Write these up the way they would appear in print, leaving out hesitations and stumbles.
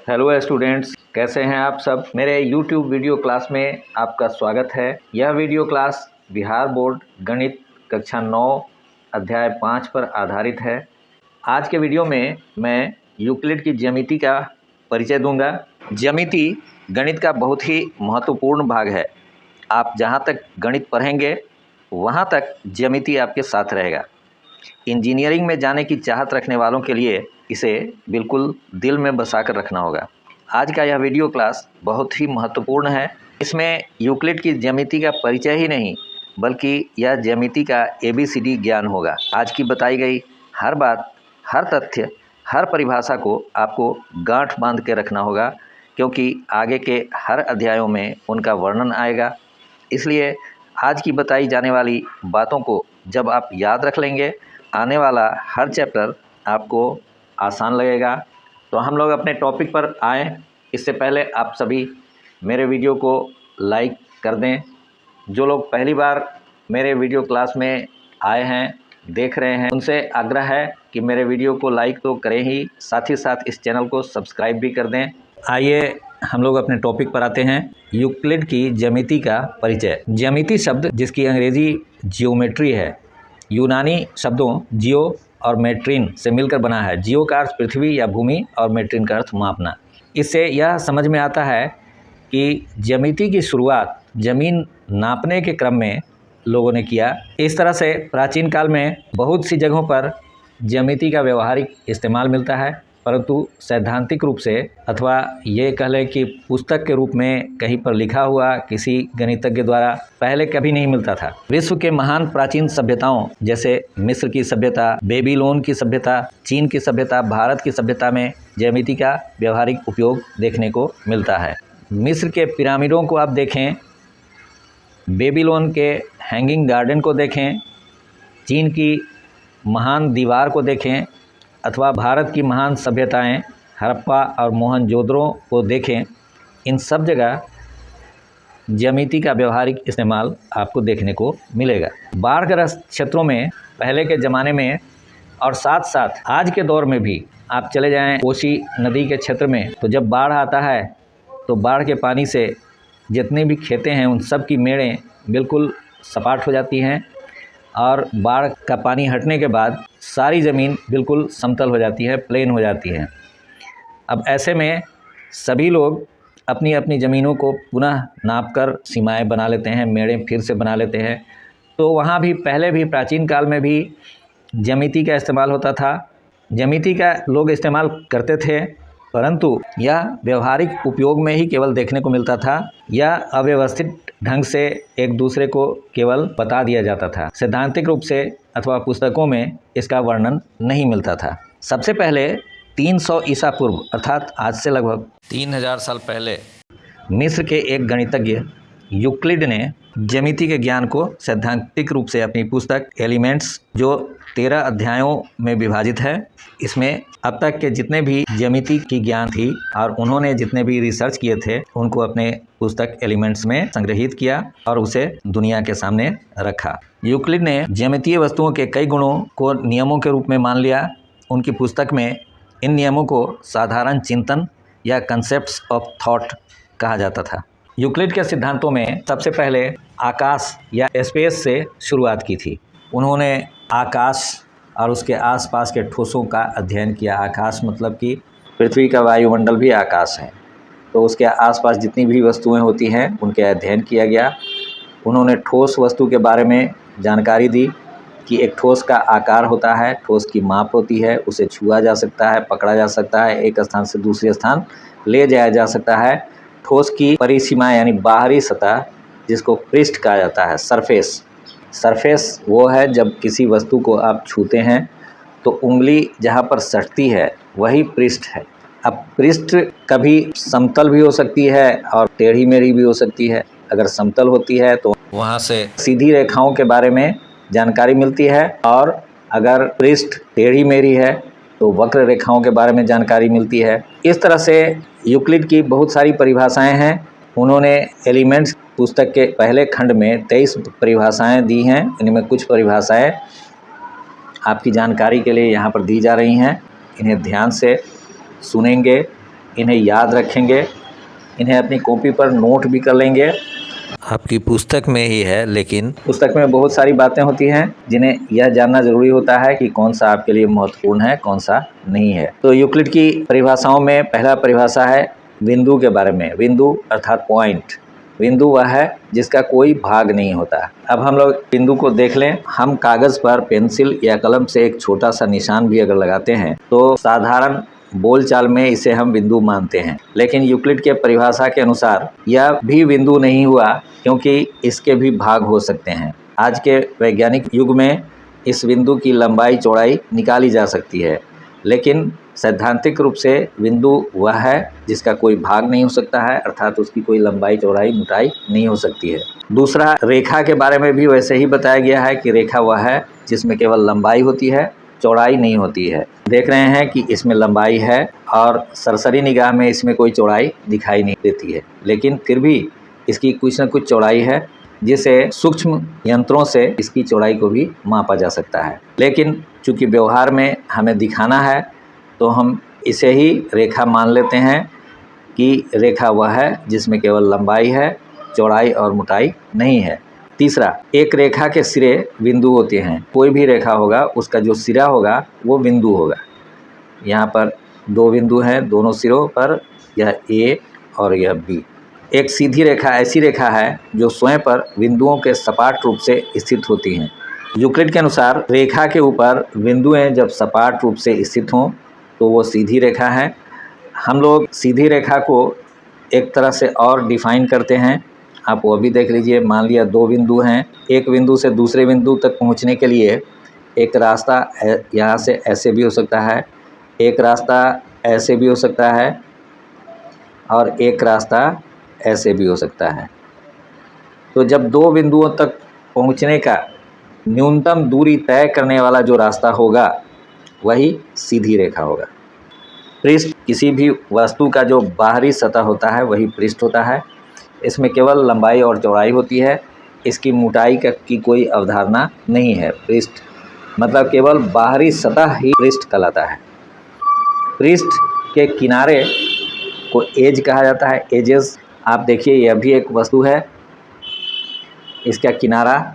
Hello students, कैसे हैं आप सब। मेरे YouTube वीडियो क्लास में आपका स्वागत है। यह वीडियो क्लास बिहार बोर्ड गणित कक्षा 9 अध्याय 5 पर आधारित है। आज के वीडियो में मैं यूक्लिड की ज्यामिति का परिचय दूंगा। ज्यामिति गणित का बहुत ही महत्वपूर्ण भाग है। आप जहां तक गणित पढ़ेंगे वहां तक ज्यामिति आपके साथ रहेगा। इंजीनियरिंग में जाने की चाहत रखने वालों के लिए इसे बिल्कुल दिल में बसा कर रखना होगा। आज का यह वीडियो क्लास बहुत ही महत्वपूर्ण है। इसमें यूक्लिड की ज्यामिति का परिचय ही नहीं बल्कि यह ज्यामिति का ABCD ज्ञान होगा। आज की बताई गई हर बात, हर तथ्य, हर परिभाषा को आपको गांठ बांध के रखना होगा, क्योंकि आगे के हर अध्यायों में उनका वर्णन आएगा। इसलिए आज की बताई जाने वाली बातों को जब आप याद रख लेंगे, आने वाला हर चैप्टर आपको आसान लगेगा। तो हम लोग अपने टॉपिक पर आएँ। इससे पहले आप सभी मेरे वीडियो को लाइक कर दें। जो लोग पहली बार मेरे वीडियो क्लास में आए हैं, देख रहे हैं, उनसे आग्रह है कि मेरे वीडियो को लाइक तो करें ही, साथ ही साथ इस चैनल को सब्सक्राइब भी कर दें। आइए हम लोग अपने टॉपिक पर आते हैं। यूक्लिड की ज्यामिति का परिचय। ज्यामिति शब्द, जिसकी अंग्रेजी जियोमेट्री है, यूनानी शब्दों जियो और मेट्रिन से मिलकर बना है। जियो का अर्थ पृथ्वी या भूमि और मेट्रिन का अर्थ मापना। इससे यह समझ में आता है कि ज्यामिति की शुरुआत जमीन नापने के क्रम में लोगों ने किया। इस तरह से प्राचीन काल में बहुत सी जगहों पर ज्यामिति का व्यवहारिक इस्तेमाल मिलता है, परंतु सैद्धांतिक रूप से अथवा ये कह लें कि पुस्तक के रूप में कहीं पर लिखा हुआ किसी गणितज्ञ द्वारा पहले कभी नहीं मिलता था। विश्व के महान प्राचीन सभ्यताओं जैसे मिस्र की सभ्यता, बेबीलोन की सभ्यता, चीन की सभ्यता, भारत की सभ्यता में ज्यामिति का व्यवहारिक उपयोग देखने को मिलता है। मिस्र के पिरामिडों को आप देखें, बेबीलोन के हैंगिंग गार्डन को देखें, चीन की महान दीवार को देखें, अथवा भारत की महान सभ्यताएं हड़प्पा और मोहनजोदड़ो को देखें। इन सब जगह ज्यामिति का व्यवहारिक इस्तेमाल आपको देखने को मिलेगा। बाढ़ग्रस्त क्षेत्रों में पहले के ज़माने में और साथ साथ आज के दौर में भी आप चले जाएं कोसी नदी के क्षेत्र में, तो जब बाढ़ आता है तो बाढ़ के पानी से जितनी भी खेतें हैं उन सब की मेड़ें बिल्कुल सपाट हो जाती हैं और बाढ़ का पानी हटने के बाद सारी ज़मीन बिल्कुल समतल हो जाती है, प्लेन हो जाती है। अब ऐसे में सभी लोग अपनी अपनी ज़मीनों को पुनः नापकर सीमाएं बना लेते हैं, मेड़ें फिर से बना लेते हैं। तो वहाँ भी पहले भी प्राचीन काल में भी ज्यामिति का इस्तेमाल होता था। ज्यामिति का लोग इस्तेमाल करते थे, परंतु यह व्यवहारिक उपयोग में ही केवल देखने को मिलता था। यह अव्यवस्थित ढंग से एक दूसरे को केवल बता दिया जाता था। सैद्धांतिक रूप से अथवा पुस्तकों में इसका वर्णन नहीं मिलता था। सबसे पहले 300 ईसा पूर्व अर्थात आज से लगभग 3000 साल पहले मिस्र के एक गणितज्ञ यूक्लिड ने ज्यामिति के ज्ञान को सैद्धांतिक रूप से अपनी पुस्तक एलिमेंट्स, जो 13 अध्यायों में विभाजित है, इसमें अब तक के जितने भी ज्यामिति की ज्ञान थी और उन्होंने जितने भी रिसर्च किए थे उनको अपने पुस्तक एलिमेंट्स में संग्रहित किया और उसे दुनिया के सामने रखा। यूक्लिड ने ज्यामितीय वस्तुओं के कई गुणों को नियमों के रूप में मान लिया। उनकी पुस्तक में इन नियमों को साधारण चिंतन या कंसेप्ट्स ऑफ थॉट कहा जाता था। यूक्लिड के सिद्धांतों में सबसे पहले आकाश या स्पेस से शुरुआत की थी। उन्होंने आकाश और उसके आसपास के ठोसों का अध्ययन किया। आकाश मतलब कि पृथ्वी का वायुमंडल भी आकाश है, तो उसके आसपास जितनी भी वस्तुएं होती हैं उनके अध्ययन किया गया। उन्होंने ठोस वस्तु के बारे में जानकारी दी कि एक ठोस का आकार होता है, ठोस की माप होती है, उसे छुआ जा सकता है, पकड़ा जा सकता है, एक स्थान से दूसरे स्थान ले जाया जा सकता है। ठोस की परिसीमा यानी बाहरी सतह, जिसको पृष्ठ कहा जाता है, सरफेस। सरफेस वो है जब किसी वस्तु को आप छूते हैं तो उंगली जहाँ पर सटती है वही पृष्ठ है। अब पृष्ठ कभी समतल भी हो सकती है और टेढ़ी मेढ़ी भी हो सकती है। अगर समतल होती है तो वहाँ से सीधी रेखाओं के बारे में जानकारी मिलती है, और अगर पृष्ठ टेढ़ी मेढ़ी है तो वक्र रेखाओं के बारे में जानकारी मिलती है। इस तरह से यूक्लिड की बहुत सारी परिभाषाएं हैं। उन्होंने एलिमेंट्स पुस्तक के पहले खंड में 23 परिभाषाएं दी हैं। इनमें कुछ परिभाषाएं आपकी जानकारी के लिए यहाँ पर दी जा रही हैं। इन्हें ध्यान से सुनेंगे इन्हें याद रखेंगे, इन्हें अपनी कॉपी पर नोट भी कर लेंगे। आपकी पुस्तक में ही है, लेकिन पुस्तक में बहुत सारी बातें होती हैं जिन्हें यह जानना जरूरी होता है कि कौन सा आपके लिए महत्वपूर्ण है, कौन सा नहीं है। तो यूक्लिड की परिभाषाओं में पहला परिभाषा है बिंदु के बारे में। बिंदु अर्थात पॉइंट। बिंदु वह है जिसका कोई भाग नहीं होता। अब हम लोग बिंदु को देख लें। हम कागज पर पेंसिल या कलम से एक छोटा सा निशान भी अगर लगाते हैं तो साधारण बोलचाल में इसे हम बिंदु मानते हैं, लेकिन यूक्लिड के परिभाषा के अनुसार यह भी बिंदु नहीं हुआ, क्योंकि इसके भी भाग हो सकते हैं। आज के वैज्ञानिक युग में इस बिंदु की लंबाई चौड़ाई निकाली जा सकती है, लेकिन सैद्धांतिक रूप से बिंदु वह है जिसका कोई भाग नहीं हो सकता है, अर्थात उसकी कोई लंबाई चौड़ाई मोटाई नहीं हो सकती है। दूसरा, रेखा के बारे में भी वैसे ही बताया गया है कि रेखा वह है जिसमें केवल लंबाई होती है, चौड़ाई नहीं होती है। देख रहे हैं कि इसमें लंबाई है और सरसरी निगाह में इसमें कोई चौड़ाई दिखाई नहीं देती है, लेकिन फिर भी इसकी कुछ न कुछ चौड़ाई है, जिसे सूक्ष्म यंत्रों से इसकी चौड़ाई को भी मापा जा सकता है। लेकिन चूंकि व्यवहार में हमें दिखाना है तो हम इसे ही रेखा मान लेते हैं कि रेखा वह है जिसमें केवल लंबाई है, चौड़ाई और मोटाई नहीं है। तीसरा, एक रेखा के सिरे बिंदु होते हैं। कोई भी रेखा होगा उसका जो सिरा होगा वो बिंदु होगा। यहाँ पर दो बिंदु हैं दोनों सिरों पर, यह ए और यह बी। एक सीधी रेखा ऐसी रेखा है जो स्वयं पर बिंदुओं के सपाट रूप से स्थित होती हैं। यूक्लिड के अनुसार रेखा के ऊपर बिंदुएं जब सपाट रूप से स्थित हों तो वो सीधी रेखा है। हम लोग सीधी रेखा को एक तरह से और डिफाइन करते हैं, आप वो भी देख लीजिए। मान लिया दो बिंदु हैं, एक बिंदु से दूसरे बिंदु तक पहुंचने के लिए एक रास्ता यहाँ से ऐसे भी हो सकता है, एक रास्ता ऐसे भी हो सकता है और एक रास्ता ऐसे भी हो सकता है। तो जब दो बिंदुओं तक पहुंचने का न्यूनतम दूरी तय करने वाला जो रास्ता होगा वही सीधी रेखा होगा। पृष्ठ किसी भी वस्तु का जो बाहरी सतह होता है वही पृष्ठ होता है। इसमें केवल लंबाई और चौड़ाई होती है, इसकी मोटाई की कोई अवधारणा नहीं है। पृष्ठ मतलब केवल बाहरी सतह ही पृष्ठ कहलाता है। पृष्ठ के किनारे को एज कहा जाता है, एजेस। आप देखिए यह भी एक वस्तु है, इसका किनारा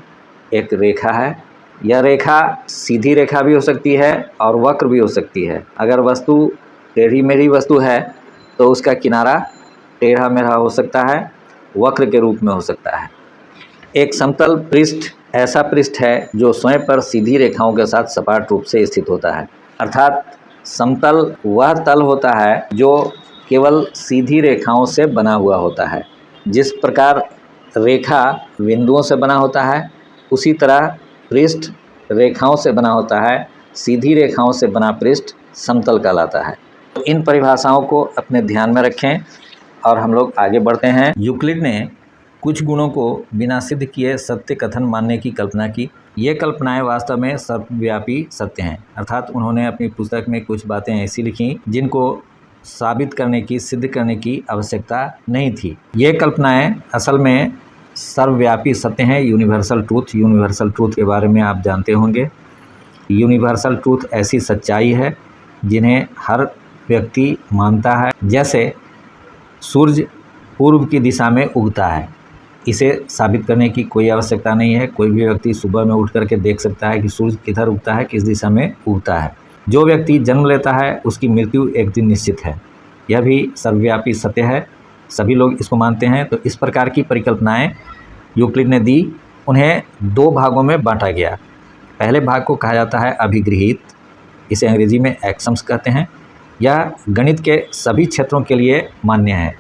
एक रेखा है। यह रेखा सीधी रेखा भी हो सकती है और वक्र भी हो सकती है। अगर वस्तु टेढ़ी मेढ़ी वस्तु है तो उसका किनारा टेढ़ा मेढ़ा हो सकता है, वक्र के रूप में हो सकता है। एक समतल पृष्ठ ऐसा पृष्ठ है जो स्वयं पर सीधी रेखाओं के साथ सपाट रूप से स्थित होता है। अर्थात समतल वह तल होता है जो केवल सीधी रेखाओं से बना हुआ होता है। जिस प्रकार रेखा बिंदुओं से बना होता है, उसी तरह पृष्ठ रेखाओं से बना होता है। सीधी रेखाओं से बना पृष्ठ समतल कहलाता है। तो इन परिभाषाओं को अपने ध्यान में रखें और हम लोग आगे बढ़ते हैं। यूक्लिड ने कुछ गुणों को बिना सिद्ध किए सत्य कथन मानने की कल्पना की। ये कल्पनाएं वास्तव में सर्वव्यापी सत्य हैं, अर्थात उन्होंने अपनी पुस्तक में कुछ बातें ऐसी लिखी जिनको साबित करने की, सिद्ध करने की आवश्यकता नहीं थी। ये कल्पनाएं असल में सर्वव्यापी सत्य हैं, यूनिवर्सल ट्रूथ। यूनिवर्सल ट्रूथ के बारे में आप जानते होंगे। यूनिवर्सल ट्रूथ ऐसी सच्चाई है जिन्हें हर व्यक्ति मानता है। जैसे सूर्य पूर्व की दिशा में उगता है, इसे साबित करने की कोई आवश्यकता नहीं है। कोई भी व्यक्ति सुबह में उठ करके देख सकता है कि सूर्य किधर उगता है, किस दिशा में उगता है। जो व्यक्ति जन्म लेता है उसकी मृत्यु एक दिन निश्चित है। यह भी सर्वव्यापी सत्य है, सभी लोग इसको मानते हैं। तो इस प्रकार की परिकल्पनाएं यूक्लिड ने दी। उन्हें दो भागों में बांटा गया। पहले भाग को कहा जाता है अभिगृहित, इसे अंग्रेजी में एक्सम्स कहते हैं। यह गणित के सभी क्षेत्रों के लिए मान्य है।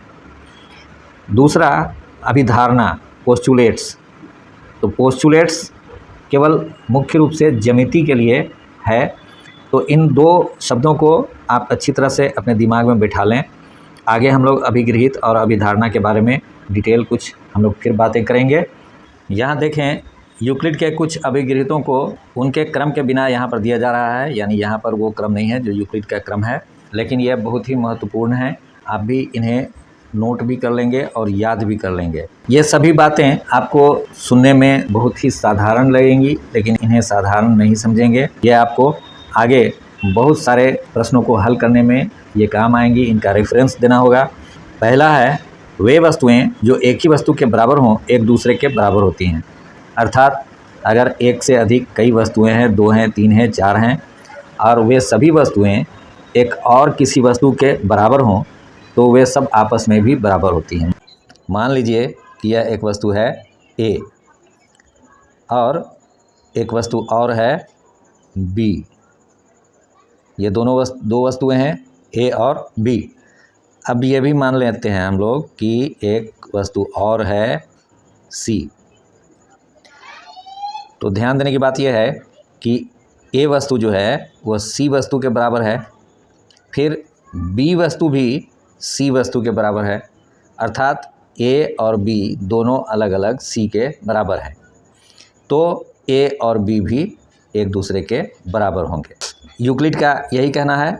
दूसरा अभिधारणा, पोस्टुलेट्स। तो पोस्टुलेट्स केवल मुख्य रूप से ज्यामिति के लिए है। तो इन दो शब्दों को आप अच्छी तरह से अपने दिमाग में बिठा लें। आगे हम लोग अभिगृहित और अभिधारणा के बारे में डिटेल कुछ हम लोग फिर बातें करेंगे। यहाँ देखें, यूक्लिड के कुछ अभिगृहितों को उनके क्रम के बिना यहाँ पर दिया जा रहा है, यानी यहाँ पर वो क्रम नहीं है जो यूक्लिड का क्रम है, लेकिन यह बहुत ही महत्वपूर्ण है। आप भी इन्हें नोट भी कर लेंगे और याद भी कर लेंगे। ये सभी बातें आपको सुनने में बहुत ही साधारण लगेंगी, लेकिन इन्हें साधारण नहीं समझेंगे। ये आपको आगे बहुत सारे प्रश्नों को हल करने में ये काम आएंगी, इनका रेफरेंस देना होगा। पहला है, वे वस्तुएं जो एक ही वस्तु के बराबर हों एक दूसरे के बराबर होती हैं। अर्थात अगर एक से अधिक कई वस्तुएं हैं, 2 हैं, 3 हैं, 4 हैं, और वे सभी वस्तुएं एक और किसी वस्तु के बराबर हों तो वे सब आपस में भी बराबर होती हैं। मान लीजिए कि यह एक वस्तु है ए और एक वस्तु और है बी। ये दोनों दो वस्तुएं हैं ए और बी। अब ये भी मान लेते हैं हम लोग कि एक वस्तु और है सी। तो ध्यान देने की बात यह है कि ए वस्तु जो है वह सी वस्तु के बराबर है, फिर बी वस्तु भी सी वस्तु के बराबर है, अर्थात ए और बी दोनों अलग अलग सी के बराबर हैं। तो ए और बी भी एक दूसरे के बराबर होंगे। यूक्लिड का यही कहना है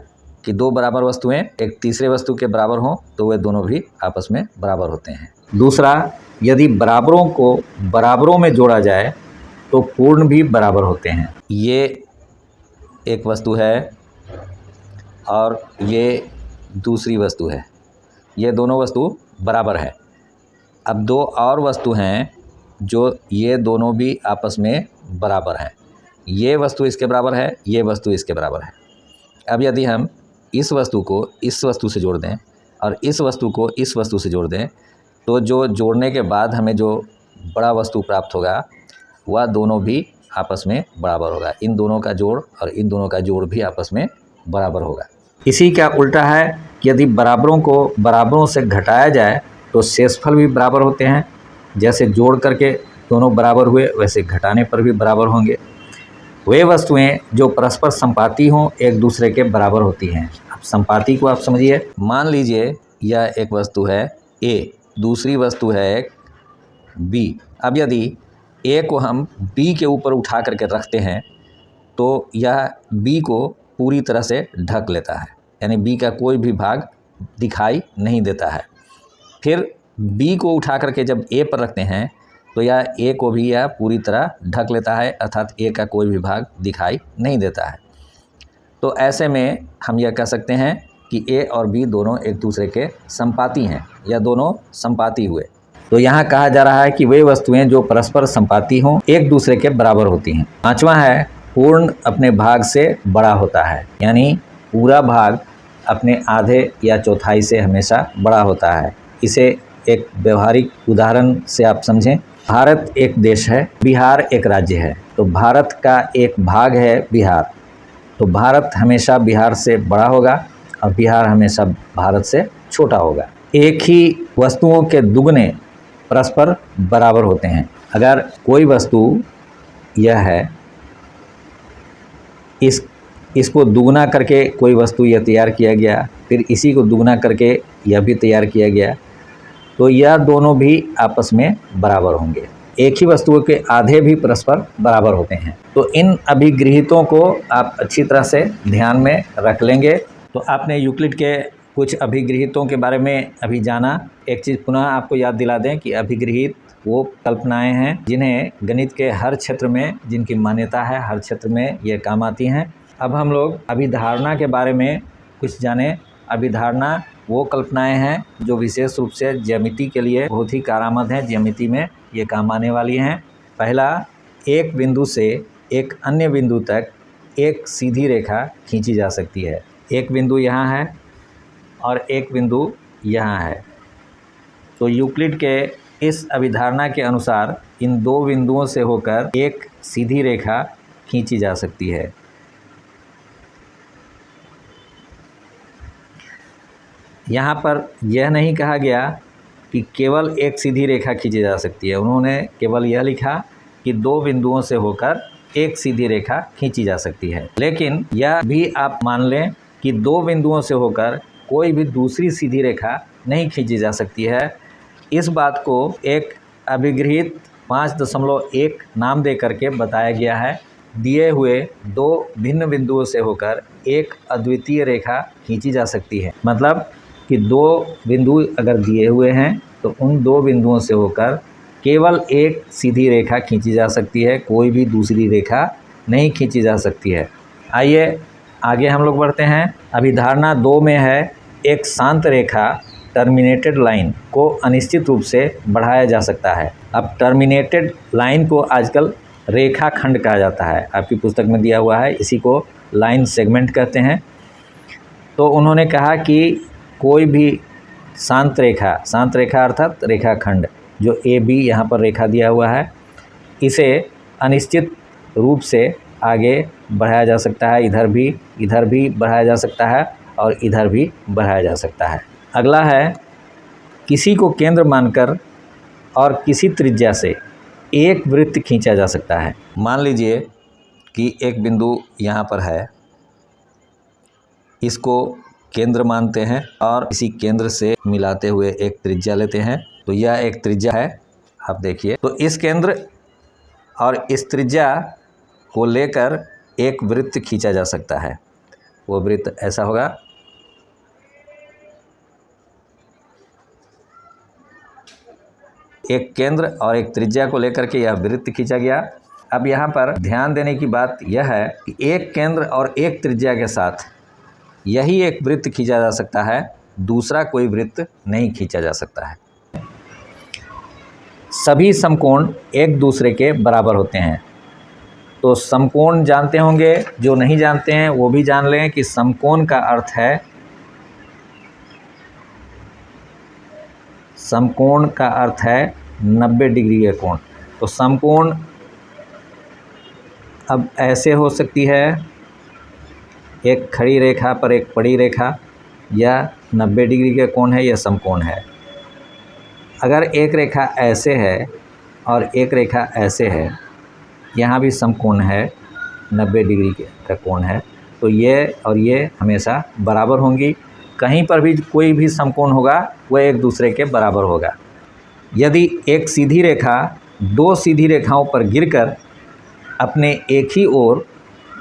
कि दो बराबर वस्तुएं एक तीसरे वस्तु के बराबर हों तो वे दोनों भी आपस में बराबर होते हैं। दूसरा, यदि बराबरों को बराबरों में जोड़ा जाए तो पूर्ण भी बराबर होते हैं। ये एक वस्तु है और ये दूसरी वस्तु है, ये दोनों वस्तु बराबर है। अब दो और वस्तु हैं जो ये दोनों भी आपस में बराबर हैं। ये वस्तु इसके बराबर है, ये वस्तु इसके बराबर है। अब यदि हम इस वस्तु को इस वस्तु से जोड़ दें और इस वस्तु को इस वस्तु से जोड़ दें तो जो जोड़ने के बाद हमें जो बड़ा वस्तु प्राप्त होगा वह दोनों भी आपस में बराबर होगा। इन दोनों का जोड़ और इन दोनों का जोड़ भी आपस में बराबर होगा। इसी का उल्टा है कि यदि बराबरों को बराबरों से घटाया जाए तो शेषफल भी बराबर होते हैं। जैसे जोड़ करके दोनों बराबर हुए वैसे घटाने पर भी बराबर होंगे। वे वस्तुएं जो परस्पर संपाती हों एक दूसरे के बराबर होती हैं। अब संपाती को आप समझिए। मान लीजिए यह एक वस्तु है ए, दूसरी वस्तु है बी। अब यदि ए को हम बी के ऊपर उठा करके रखते हैं तो यह बी को पूरी तरह से ढक लेता है, यानी बी का कोई भी भाग दिखाई नहीं देता है। फिर बी को उठा करके जब ए पर रखते हैं तो यह ए को भी यह पूरी तरह ढक लेता है, अर्थात ए का कोई भी भाग दिखाई नहीं देता है। तो ऐसे में हम यह कह सकते हैं कि ए और बी दोनों एक दूसरे के संपाती हैं, या दोनों संपाती हुए। तो यहाँ कहा जा रहा है कि वे वस्तुएं जो परस्पर संपाती हों एक दूसरे के बराबर होती हैं। पांचवा है, पूर्ण अपने भाग से बड़ा होता है, यानी पूरा भाग अपने आधे या चौथाई से हमेशा बड़ा होता है। इसे एक व्यवहारिक उदाहरण से आप समझें। भारत एक देश है, बिहार एक राज्य है। तो भारत का एक भाग है बिहार, तो भारत हमेशा बिहार से बड़ा होगा और बिहार हमेशा भारत से छोटा होगा। एक ही वस्तुओं के दुगने परस्पर बराबर होते हैं। अगर कोई वस्तु यह है, इसको दुगना करके कोई वस्तु यह तैयार किया गया, फिर इसी को दुगना करके यह भी तैयार किया गया, तो यह दोनों भी आपस में बराबर होंगे। एक ही वस्तुओं के आधे भी परस्पर बराबर होते हैं। तो इन अभिगृहीतों को आप अच्छी तरह से ध्यान में रख लेंगे। तो आपने यूक्लिड के कुछ अभिगृहीतों के बारे में अभी जाना। एक चीज़ पुनः आपको याद दिला दें कि अभिगृहीत वो कल्पनाएं हैं जिन्हें गणित के हर क्षेत्र में, जिनकी मान्यता है, हर क्षेत्र में ये काम आती हैं। अब हम लोग अभिधारणा के बारे में कुछ जानें। अभिधारणा वो कल्पनाएं हैं जो विशेष रूप से ज्यामिति के लिए बहुत ही कारामद हैं, ज्यामिति में ये काम आने वाली हैं। पहला, एक बिंदु से एक अन्य बिंदु तक एक सीधी रेखा खींची जा सकती है। एक बिंदु यहाँ है और एक बिंदु यहाँ है। तो यूक्लिड के इस अभिधारणा के अनुसार इन दो बिंदुओं से होकर एक सीधी रेखा खींची जा सकती है। यहाँ पर यह नहीं कहा गया कि केवल एक सीधी रेखा खींची जा सकती है, उन्होंने केवल यह लिखा कि दो बिंदुओं से होकर एक सीधी रेखा खींची जा सकती है। लेकिन यह भी आप मान लें कि दो बिंदुओं से होकर कोई भी दूसरी सीधी रेखा नहीं खींची जा सकती है। इस बात को एक अभिगृहीत 5.1 नाम दे करके बताया गया है। दिए हुए दो भिन्न बिंदुओं से होकर एक अद्वितीय रेखा खींची जा सकती है। मतलब कि दो बिंदु अगर दिए हुए हैं तो उन दो बिंदुओं से होकर केवल एक सीधी रेखा खींची जा सकती है, कोई भी दूसरी रेखा नहीं खींची जा सकती है। आइए आगे हम लोग बढ़ते हैं। अभिधारणा 2 में है एक शांत रेखा टर्मिनेटेड लाइन को अनिश्चित रूप से बढ़ाया जा सकता है। अब टर्मिनेटेड लाइन को आजकल रेखा खंड कहा जाता है, आपकी पुस्तक में दिया हुआ है, इसी को लाइन सेगमेंट कहते हैं। तो उन्होंने कहा कि कोई भी शांत रेखा अर्थात रेखा खंड जो ए बी यहाँ पर रेखा दिया हुआ है, इसे अनिश्चित रूप से आगे बढ़ाया जा सकता है। इधर भी बढ़ाया जा सकता है और इधर भी बढ़ाया जा सकता है। अगला है किसी को केंद्र मानकर और किसी त्रिज्या से एक वृत्त खींचा जा सकता है। मान लीजिए कि एक बिंदु यहाँ पर है, इसको केंद्र मानते हैं और इसी केंद्र से मिलाते हुए एक त्रिज्या लेते हैं। तो यह एक त्रिज्या है, आप देखिए। तो इस केंद्र और इस त्रिज्या को लेकर एक वृत्त खींचा जा सकता है। वो वृत्त ऐसा होगा। एक केंद्र और एक त्रिज्या को लेकर के यह वृत्त खींचा गया। अब यहाँ पर ध्यान देने की बात यह है कि एक केंद्र और एक त्रिज्या के साथ यही एक वृत्त खींचा जा सकता है, दूसरा कोई वृत्त नहीं खींचा जा सकता है। सभी समकोण एक दूसरे के बराबर होते हैं। तो समकोण जानते होंगे, जो नहीं जानते हैं वो भी जान लें कि समकोण का अर्थ है, समकोण का अर्थ है 90 डिग्री का कोण। तो समकोण अब ऐसे हो सकती है, एक खड़ी रेखा पर एक पड़ी रेखा, यह 90 डिग्री का कोण है, यह समकोण है। अगर एक रेखा ऐसे है और एक रेखा ऐसे है, यहाँ भी समकोण है, 90 डिग्री का कोण है, तो ये और ये हमेशा बराबर होंगी। कहीं पर भी कोई भी समकोण होगा वह एक दूसरे के बराबर होगा। यदि एक सीधी रेखा दो सीधी रेखाओं पर गिरकर अपने एक ही ओर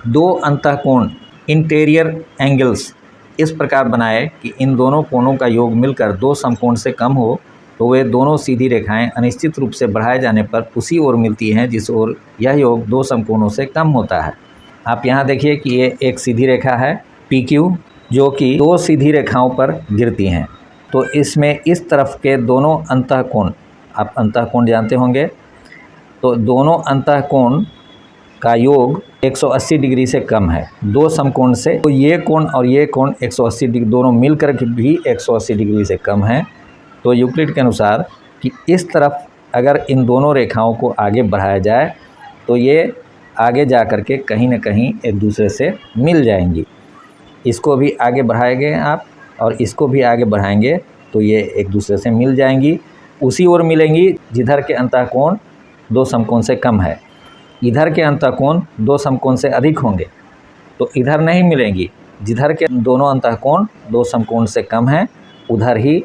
दो अंतःकोण इंटीरियर एंगल्स इस प्रकार बनाए कि इन दोनों कोणों का योग मिलकर दो समकोण से कम हो, तो वे दोनों सीधी रेखाएं अनिश्चित रूप से बढ़ाए जाने पर उसी ओर मिलती हैं जिस ओर यह योग दो समकोणों से कम होता है। आप यहाँ देखिए कि ये एक सीधी रेखा है PQ, जो कि दो सीधी रेखाओं पर गिरती हैं। तो इसमें इस तरफ के दोनों अंतःकोण, आप अंतःकोण जानते होंगे, तो दोनों अंतःकोण का योग 180 डिग्री से कम है दो समकोण से। तो ये कोण और ये कोण 180 डिग्री दोनों मिलकर भी 180 डिग्री से कम है। तो यूक्लिड के अनुसार कि इस तरफ अगर इन दोनों रेखाओं को आगे बढ़ाया जाए तो ये आगे जा कर के कहीं न कहीं एक दूसरे से मिल जाएंगी। इसको भी आगे बढ़ाएंगे आप और इसको भी आगे बढ़ाएंगे तो ये एक दूसरे से मिल जाएंगी, उसी ओर मिलेंगी जिधर के अंतःकोण दो समकोण से कम है। इधर के अंतःकोण दो समकोण से अधिक होंगे तो इधर नहीं मिलेंगी। जिधर के दोनों अंतःकोण दो समकोण से कम हैं उधर ही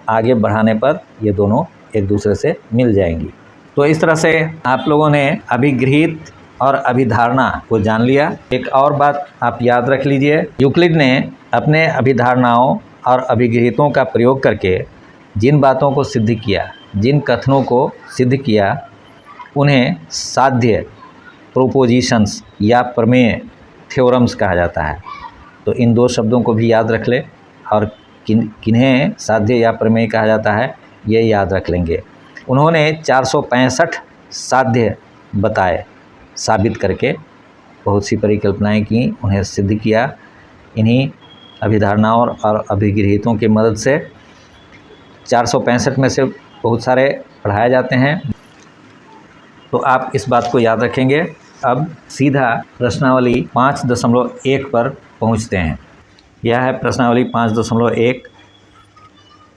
आगे बढ़ाने पर ये दोनों एक दूसरे से मिल जाएंगी। तो इस तरह से आप लोगों ने अभिगृहित और अभिधारणा को जान लिया। एक और बात आप याद रख लीजिए, यूक्लिड ने अपने अभिधारणाओं और अभिगृहितों का प्रयोग करके जिन बातों को सिद्ध किया, जिन कथनों को सिद्ध किया, उन्हें साध्य प्रोपोजिशंस या प्रमेय थ्योरम्स कहा जाता है। तो इन दो शब्दों को भी याद रख ले और किन्हें साध्य या प्रमेय कहा जाता है ये याद रख लेंगे। उन्होंने 465 साध्य बताए, साबित करके बहुत सी परिकल्पनाएं की, उन्हें सिद्ध किया। इन्हीं अभिधारणाओं और अभिगृहितों की मदद से 465 में से बहुत सारे पढ़ाए जाते हैं। तो आप इस बात को याद रखेंगे। अब सीधा प्रश्नावली 5.1 पर पहुंचते हैं। यह है प्रश्नावली 5.1।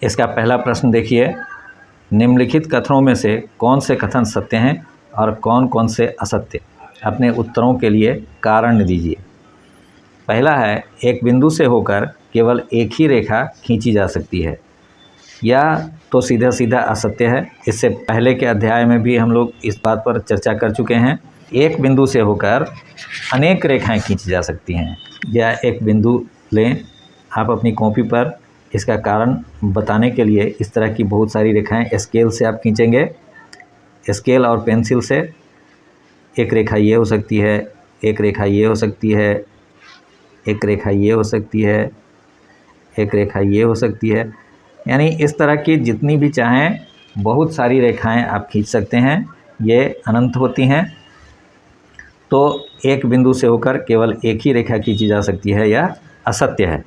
इसका पहला प्रश्न देखिए, निम्नलिखित कथनों में से कौन से कथन सत्य हैं और कौन कौन से असत्य? अपने उत्तरों के लिए कारण दीजिए। पहला है, एक बिंदु से होकर केवल एक ही रेखा खींची जा सकती है। यह तो सीधा सीधा असत्य है। इससे पहले के अध्याय में भी हम लोग इस बात पर चर्चा कर चुके हैं। एक बिंदु से होकर अनेक रेखाएं खींची जा सकती हैं। या एक बिंदु लें, आप अपनी कॉपी पर इसका कारण बताने के लिए इस तरह की बहुत सारी रेखाएं स्केल से आप खींचेंगे। स्केल और पेंसिल से एक रेखा ये हो सकती है, एक रेखा ये हो सकती है, एक रेखा ये हो सकती है, एक रेखा ये हो सकती है। यानी इस तरह की जितनी भी चाहें बहुत सारी रेखाएं आप खींच सकते हैं, ये अनंत होती हैं। तो एक बिंदु से होकर केवल एक ही रेखा खींची जा सकती है, यह असत्य है।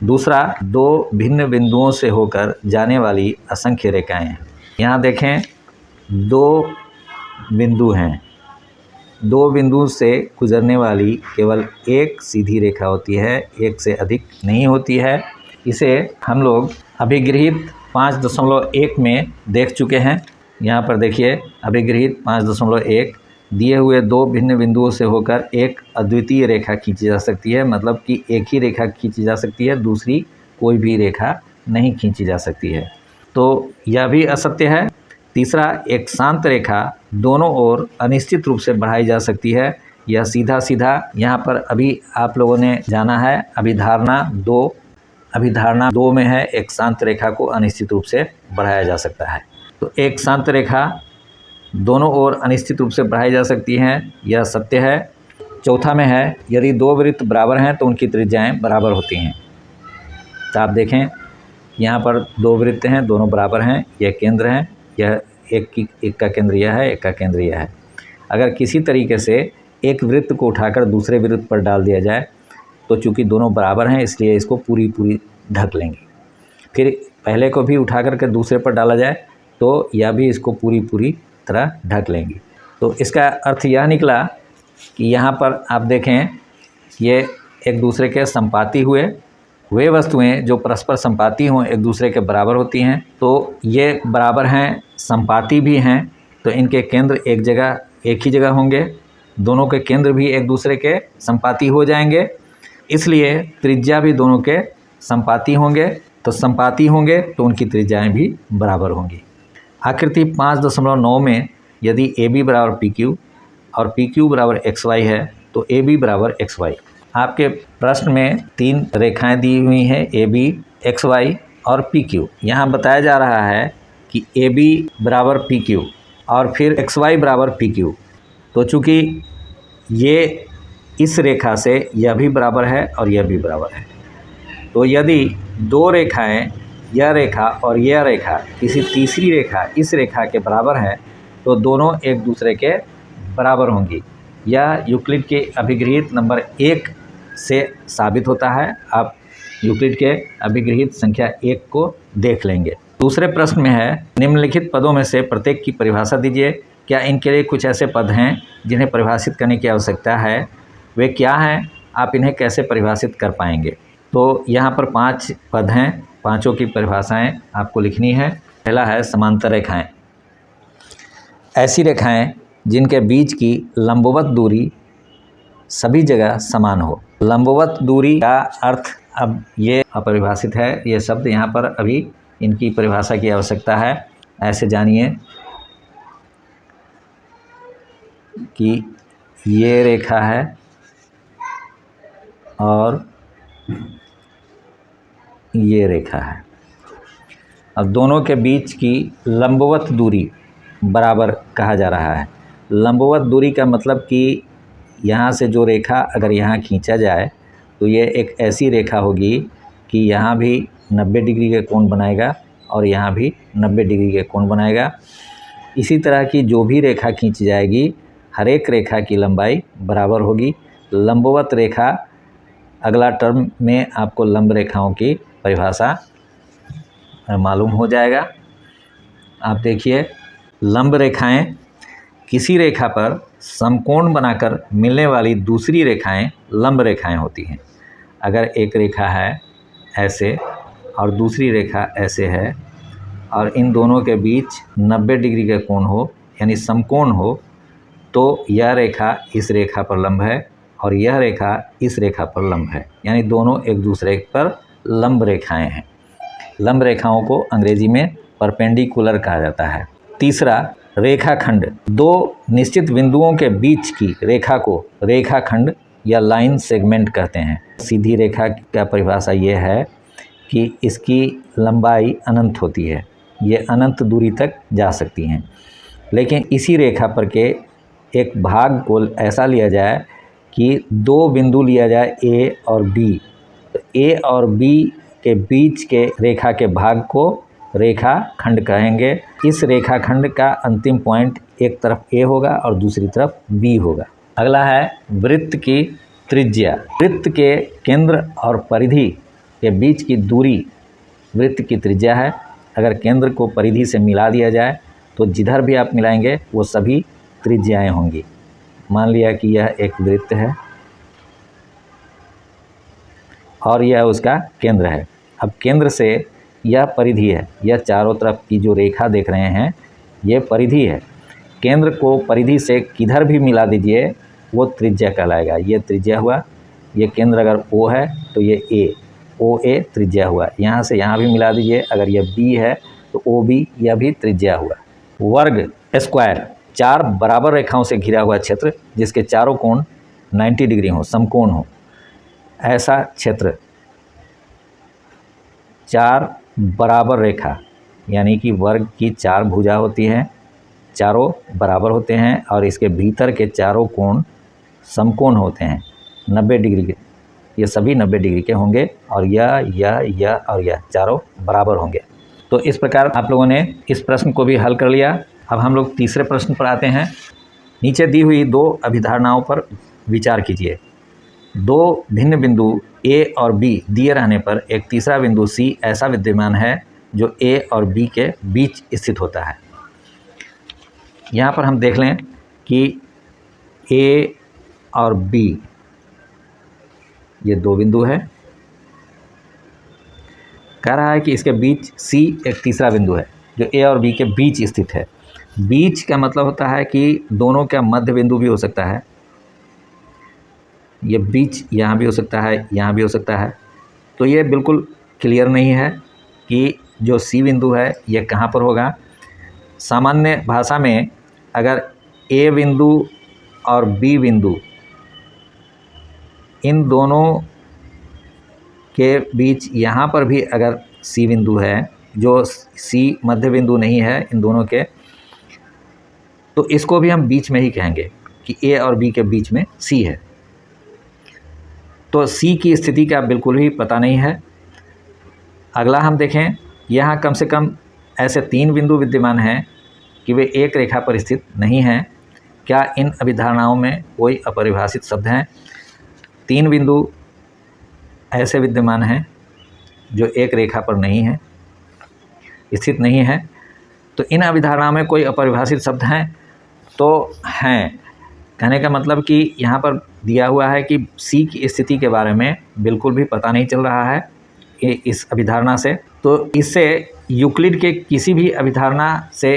दूसरा, दो भिन्न बिंदुओं से होकर जाने वाली असंख्य रेखाएं हैं। यहाँ देखें, दो बिंदु हैं, दो बिंदु से गुजरने वाली केवल एक सीधी रेखा होती है, एक से अधिक नहीं होती है। इसे हम लोग अभिगृहित 5.1 में देख चुके हैं। यहाँ पर देखिए, अभिगृहित 5.1 दिए हुए दो भिन्न बिंदुओं से होकर एक अद्वितीय रेखा खींची जा सकती है, मतलब कि एक ही रेखा खींची जा सकती है, दूसरी कोई भी रेखा नहीं खींची जा सकती है। तो यह भी असत्य है। तीसरा, एक शांत रेखा दोनों ओर अनिश्चित रूप से बढ़ाई जा सकती है। यह सीधा सीधा यहाँ पर अभी आप लोगों ने जाना है, अभिधारणा 2 में है, एक शांत रेखा को अनिश्चित रूप से बढ़ाया जा सकता है। तो एक शांत रेखा दोनों ओर अनिश्चित रूप से बढ़ाई जा सकती हैं, यह सत्य है। चौथा में है, यदि दो वृत्त बराबर हैं तो उनकी त्रिज्याएं बराबर होती हैं। तो आप देखें, यहाँ पर दो वृत्त हैं, दोनों बराबर हैं, यह केंद्र हैं, यह एक का केंद्र यह है, एक का केंद्र यह है। अगर किसी तरीके से एक वृत्त को उठाकर दूसरे वृत्त पर डाल दिया जाए तो चूंकि दोनों बराबर हैं इसलिए इसको पूरी ढक लेंगे। फिर पहले को भी उठा करके दूसरे पर डाला जाए तो यह भी इसको पूरी तरह ढक लेंगी। तो इसका अर्थ यह निकला कि यहाँ पर आप देखें, ये एक दूसरे के संपाती हुए। वे वस्तुएं जो परस्पर संपाती हों एक दूसरे के बराबर होती हैं, तो ये बराबर हैं, संपाती भी हैं, तो इनके केंद्र एक ही जगह होंगे, दोनों के केंद्र भी एक दूसरे के संपाती हो जाएंगे, इसलिए त्रिज्या भी दोनों के संपाती होंगे। तो संपाती होंगे तो उनकी त्रिज्याएं भी बराबर होंगी। आकृति 5.9 में यदि AB बराबर PQ और PQ बराबर XY है तो AB बराबर XY। आपके प्रश्न में 3 रेखाएं दी हुई हैं, AB, XY और PQ। यहाँ बताया जा रहा है कि AB बराबर PQ और फिर XY बराबर PQ। तो चूँकि ये इस रेखा से यह भी बराबर है और यह भी बराबर है, तो यदि दो रेखाएं, यह रेखा और यह रेखा, किसी तीसरी रेखा इस रेखा के बराबर है तो दोनों एक दूसरे के बराबर होंगी। यह यूक्लिड के अभिगृहित नंबर 1 से साबित होता है। आप यूक्लिड के अभिगृहित संख्या 1 को देख लेंगे। दूसरे प्रश्न में है, निम्नलिखित पदों में से प्रत्येक की परिभाषा दीजिए। क्या इनके लिए कुछ ऐसे पद हैं जिन्हें परिभाषित करने की आवश्यकता है? वे क्या हैं? आप इन्हें कैसे परिभाषित कर पाएंगे? तो यहाँ पर 5 पद हैं, पांचों की परिभाषाएं आपको लिखनी है। पहला है समांतर रेखाएं। ऐसी रेखाएं जिनके बीच की लंबवत दूरी सभी जगह समान हो। लंबवत दूरी का अर्थ अब ये अपरिभाषित है, ये शब्द यहाँ पर अभी इनकी परिभाषा की आवश्यकता है। ऐसे जानिए कि ये रेखा है और ये रेखा है। अब दोनों के बीच की लंबवत दूरी बराबर कहा जा रहा है। लंबवत दूरी का मतलब कि यहाँ से जो रेखा अगर यहाँ खींचा जाए तो ये एक ऐसी रेखा होगी कि यहाँ भी 90 डिग्री के कोण बनाएगा और यहाँ भी 90 डिग्री के कोण बनाएगा। इसी तरह की जो भी रेखा खींची जाएगी, हर एक रेखा की लंबाई बराबर होगी। लंबवत रेखा, अगला टर्म में आपको लंब रेखाओं की परिभाषा मालूम हो जाएगा। आप देखिए, लंब रेखाएं किसी रेखा पर समकोण बनाकर मिलने वाली दूसरी रेखाएं लंब रेखाएं होती हैं। अगर एक रेखा है ऐसे और दूसरी रेखा ऐसे है और इन दोनों के बीच 90 डिग्री का कोण हो, यानी समकोण हो, तो यह रेखा इस रेखा पर लंब है और यह रेखा इस रेखा पर लंब है, यानी दोनों एक दूसरे पर लंब रेखाएं हैं। लंब रेखाओं को अंग्रेजी में परपेंडिकुलर कहा जाता है। तीसरा, रेखाखंड। दो निश्चित बिंदुओं के बीच की रेखा को रेखाखंड या लाइन सेगमेंट कहते हैं। सीधी रेखा का परिभाषा ये है कि इसकी लंबाई अनंत होती है, ये अनंत दूरी तक जा सकती हैं। लेकिन इसी रेखा पर के एक भाग को ऐसा लिया जाए कि दो बिंदु लिया जाए ए और बी, तो ए और बी के बीच के रेखा के भाग को रेखा खंड कहेंगे। इस रेखा खंड का अंतिम पॉइंट एक तरफ ए होगा और दूसरी तरफ बी होगा। अगला है वृत्त की त्रिज्या। वृत्त के केंद्र और परिधि के बीच की दूरी वृत्त की त्रिज्या है। अगर केंद्र को परिधि से मिला दिया जाए तो जिधर भी आप मिलाएंगे वो सभी त्रिज्याएं होंगी। मान लिया कि यह एक वृत्त है और यह उसका केंद्र है। अब केंद्र से यह परिधि है, यह चारों तरफ की जो रेखा देख रहे हैं ये परिधि है। केंद्र को परिधि से किधर भी मिला दीजिए वो त्रिज्या कहलाएगा। ये त्रिज्या हुआ। ये केंद्र अगर O है तो ये A, OA त्रिज्या हुआ। यहाँ से यहाँ भी मिला दीजिए। अगर यह B है तो OB, यह भी त्रिज्या हुआ। वर्ग स्क्वायर, चार बराबर रेखाओं से घिरा हुआ क्षेत्र जिसके चारों कोण 90 डिग्री हो, समकोण हो, ऐसा क्षेत्र। चार बराबर रेखा यानी कि वर्ग की चार भुजा होती हैं, चारों बराबर होते हैं और इसके भीतर के चारों कोण समकोण होते हैं 90 डिग्री के। ये सभी 90 डिग्री के होंगे और यह और यह चारों बराबर होंगे। तो इस प्रकार आप लोगों ने इस प्रश्न को भी हल कर लिया। अब हम लोग तीसरे प्रश्न पर आते हैं। नीचे दी हुई दो अभिधारणाओं पर विचार कीजिए। दो भिन्न बिंदु A और B दिए रहने पर एक तीसरा बिंदु C ऐसा विद्यमान है जो A और B के बीच स्थित होता है। यहाँ पर हम देख लें कि A और B ये दो बिंदु है। कह रहा है कि इसके बीच C एक तीसरा बिंदु है जो A और B के बीच स्थित है। बीच का मतलब होता है कि दोनों का मध्य बिंदु भी हो सकता है। ये बीच यहाँ भी हो सकता है, यहाँ भी हो सकता है। तो ये बिल्कुल क्लियर नहीं है कि जो C बिंदु है ये कहाँ पर होगा। सामान्य भाषा में अगर A बिंदु और B बिंदु इन दोनों के बीच यहाँ पर भी अगर C बिंदु है, जो C मध्य बिंदु नहीं है इन दोनों के, तो इसको भी हम बीच में ही कहेंगे कि A और B के बीच में C है। तो C की स्थिति का बिल्कुल भी पता नहीं है। अगला हम देखें, यहाँ कम से कम ऐसे तीन बिंदु विद्यमान हैं कि वे एक रेखा पर स्थित नहीं हैं। क्या इन अभिधारणाओं में कोई अपरिभाषित शब्द हैं? तीन बिंदु ऐसे विद्यमान हैं जो एक रेखा पर नहीं है, स्थित नहीं है। तो इन अभिधारणाओं में कोई अपरिभाषित शब्द हैं? तो हैं। कहने का मतलब कि यहाँ पर दिया हुआ है कि C की स्थिति के बारे में बिल्कुल भी पता नहीं चल रहा है इस अभिधारणा से। तो इससे यूक्लिड के किसी भी अभिधारणा से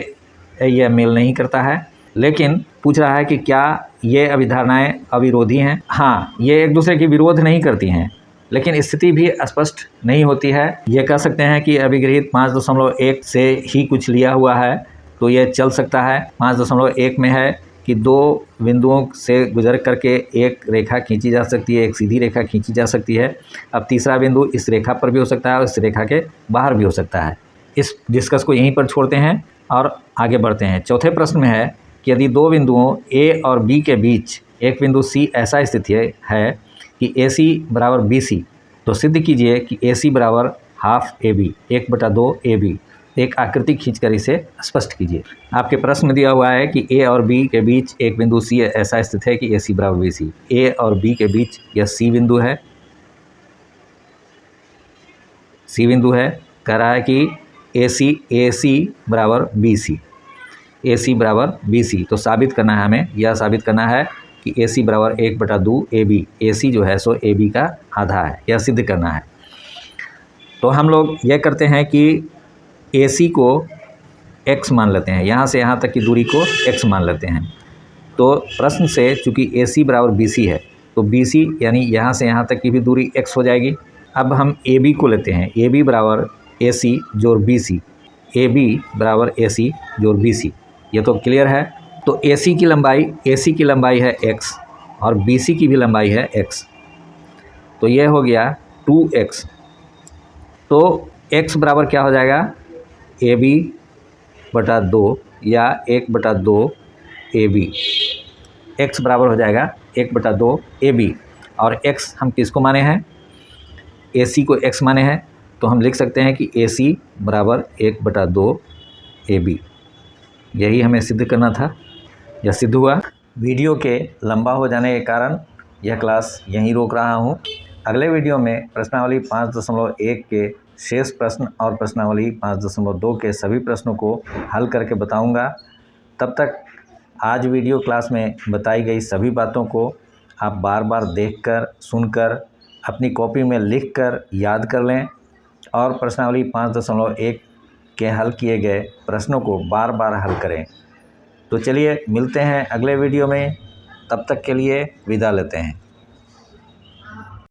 यह मेल नहीं करता है। लेकिन पूछ रहा है कि क्या ये अभिधारणाएं अविरोधी हैं? हाँ, ये एक दूसरे की विरोध नहीं करती हैं, लेकिन स्थिति भी स्पष्ट नहीं होती है। ये कह सकते हैं कि अभिगृहित 5.1 से ही कुछ लिया हुआ है तो ये चल सकता है। 5.1 में है कि दो बिंदुओं से गुजर करके एक रेखा खींची जा सकती है, एक सीधी रेखा खींची जा सकती है। अब तीसरा बिंदु इस रेखा पर भी हो सकता है और इस रेखा के बाहर भी हो सकता है। इस डिस्कस को यहीं पर छोड़ते हैं और आगे बढ़ते हैं। चौथे प्रश्न में है कि यदि दो बिंदुओं A और B के बीच एक बिंदु C ऐसा स्थित है कि AC बराबर BC, तो सिद्ध कीजिए कि AC बराबर हाफ AB, 1/2 AB। एक आकृति खींचकर इसे स्पष्ट कीजिए। आपके प्रश्न में दिया हुआ है कि A और B के बीच एक बिंदु C ऐसा स्थित है कि AC बराबर BC। A और B के बीच यह C बिंदु है, C बिंदु है। कह रहा है कि AC बराबर BC, AC बराबर BC। तो साबित करना है हमें, यह साबित करना है कि AC बराबर 1/2 AB। AC जो है सो AB का आधा है, यह सिद्ध करना है। तो हम लोग यह करते हैं कि AC को x मान लेते हैं, यहाँ से यहाँ तक की दूरी को x मान लेते हैं। तो प्रश्न से चूँकि AC बराबर BC है तो BC यानी यहाँ से यहाँ तक की भी दूरी x हो जाएगी। अब हम AB को लेते हैं, AB बराबर AC जोड़ BC, AB बराबर AC जोड़ BC। ये तो क्लियर है। तो AC की लंबाई है x और BC की भी लंबाई है x, तो यह हो गया 2x। तो x बराबर क्या हो जाएगा? AB/2 या 1/2 AB। x बराबर हो जाएगा 1/2 AB और x हम किसको माने हैं, AC को x माने हैं, तो हम लिख सकते हैं कि AC बराबर 1/2 AB। यही हमें सिद्ध करना था, यह सिद्ध हुआ। वीडियो के लंबा हो जाने के कारण यह क्लास यहीं रोक रहा हूँ। अगले वीडियो में प्रश्नावली 5.1 के शेष प्रश्न और प्रश्नावली 5.2 के सभी प्रश्नों को हल करके बताऊंगा। तब तक आज वीडियो क्लास में बताई गई सभी बातों को आप बार बार देखकर, सुनकर, अपनी कॉपी में लिखकर याद कर लें और प्रश्नावली 5.1 के हल किए गए प्रश्नों को बार बार हल करें। तो चलिए मिलते हैं अगले वीडियो में, तब तक के लिए विदा लेते हैं।